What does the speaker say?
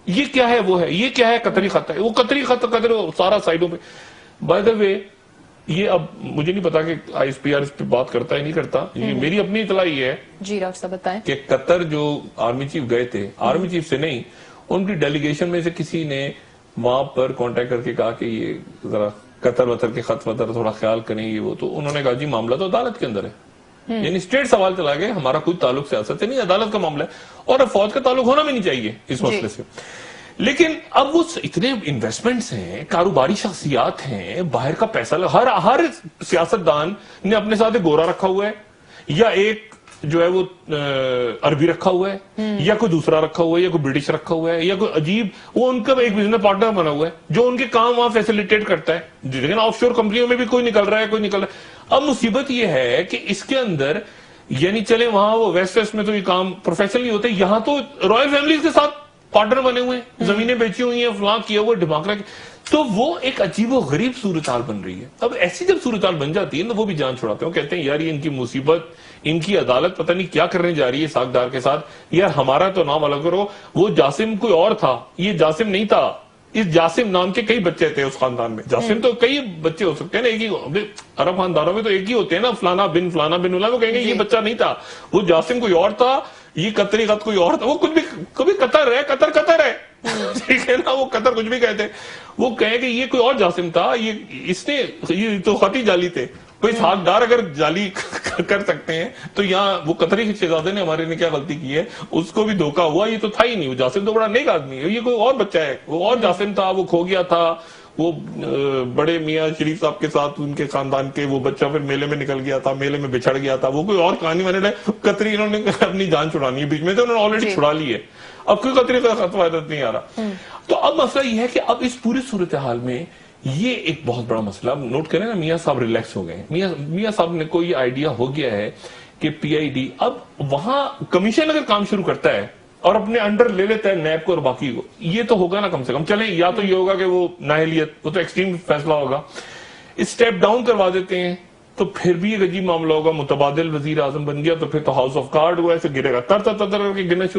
یہ کیا ہے وہ ہے, یہ کیا ہے قطری خط ہے, وہ قطری خط قطر سارا سائڈوں پہ. بائی دا وے یہ اب مجھے نہیں پتا کہ آئی ایس پی آر اس پہ بات کرتا ہے نہیں کرتا, یہ میری اپنی اطلاع یہ ہے جی ڈاکٹر صاحب بتائیں کہ قطر جو آرمی چیف گئے تھے, آرمی چیف سے نہیں, ان کی ڈیلیگیشن میں سے کسی نے وہاں پر کانٹیکٹ کر کے کہا کہ یہ ذرا قطر وطر کے خط وطر تھوڑا خیال کریں, یہ وہ, تو انہوں نے کہا جی معاملہ تو عدالت کے اندر ہے. یعنی اسٹیٹ سوال چلا گیا, ہمارا کوئی تعلق سیاست سے نہیں, عدالت کا معاملہ ہے, اور اب فوج کا تعلق ہونا بھی نہیں چاہیے اس مسئلے سے. لیکن اب وہ اتنے انویسٹمنٹس ہیں, کاروباری شخصیات ہیں, باہر کا پیسہ ہر سیاستدان نے اپنے ساتھ ایک گورا رکھا ہوا ہے, یا ایک جو ہے وہ عربی رکھا ہوا ہے, یا کوئی دوسرا رکھا ہوا ہے, یا کوئی برٹش رکھا ہوا ہے, یا کوئی عجیب وہ ان کا ایک بزنس پارٹنر بنا ہوا ہے جو ان کے کام وہاں فیسیلیٹیٹ کرتا ہے. لیکن آف شور کمپنیوں میں بھی کوئی نکل رہا ہے. اب مصیبت یہ ہے کہ اس کے اندر یعنی چلے وہاں وہ ویسٹ میں تو یہ کام پروفیشنلی ہوتا ہے, یہاں تو رائل فیملیز کے ساتھ پارٹنر بنے ہوئے ہیں, زمینیں بیچی ہوئی ہیں, فلاں کیا ہوا ڈھماکرا, تو وہ ایک عجیب و غریب صورتحال بن رہی ہے. اب ایسی جب صورتحال بن جاتی ہے تو وہ بھی جان چھڑاتے ہیں, کہتے ہیں یار یہ ان کی مصیبت, ان کی عدالت پتہ نہیں کیا کرنے جا رہی ہے ساکھدار کے ساتھ, یار ہمارا تو نام الگ کرو, وہ جاسم کوئی اور تھا, یہ جاسم نہیں تھا. اس جاسم نام کے کئی بچے تھے اس خاندان میں, جاسم تو کئی بچے ہو سکتے ہیں نا, ایک ہی عرب خاندانوں میں تو ایک ہی ہوتے ہیں نا, فلانا بن اللہ, وہ کہیں گے یہ بچہ نہیں تھا, وہ جاسم کوئی اور تھا, یہ قطری خط کوئی اور تھا, وہ کچھ بھی کبھی قطر ہے, قطر ہے, ٹھیک ہے نا, وہ قطر کچھ بھی کہتے ہیں, وہ کہیں کہ یہ کوئی اور جاسم تھا, یہ تو خطی جعلی تھے. کوئی ساکھدار اگر جعلی کر سکتے ہیں تو یہاں وہ قطری شہزادے نے ہمارے نے کیا غلطی کی ہے, اس کو بھی دھوکہ ہوا, یہ تو تھا ہی نہیں, وہ جاسم تو بڑا نیک آدمی ہے, یہ کوئی اور بچہ ہے, وہ اور جاسم تھا, وہ کھو گیا تھا, وہ بڑے میاں شریف صاحب کے ساتھ ان کے خاندان کے, وہ بچہ پھر میلے میں نکل گیا تھا, میلے میں بچھڑ گیا تھا, وہ کوئی اور کہانی. میں نے قطری انہوں نے اپنی جان چھڑانی ہے بیچ میں, تو انہوں نے آلریڈی چھڑا لی ہے, اب کوئی قطری کا خط فائدت نہیں آ رہا. تو اب مسئلہ یہ ہے کہ اب اس پوری صورتحال میں یہ ایک بہت بڑا مسئلہ. اب نوٹ کریں نا, میاں صاحب ریلیکس ہو گئے, میاں صاحب نے کوئی آئیڈیا ہو گیا ہے کہ پی آئی ڈی اب وہاں کمیشن اگر کام شروع کرتا ہے اور اپنے انڈر لے لیتا ہے نیب کو اور باقی کو, یہ تو ہوگا نا کم سے کم. چلیں یا تو یہ ہوگا کہ وہ نااہلیت, وہ تو ایکسٹریم فیصلہ ہوگا, اسٹیپ ڈاؤن کروا دیتے ہیں, تو پھر بھی ایک عجیب معاملہ ہوگا, متبادل وزیر اعظم بن گیا تو پھر تو ہاؤس آف کارڈ ہوا, ایسے گرے گا, تر کر کے گرنا شروع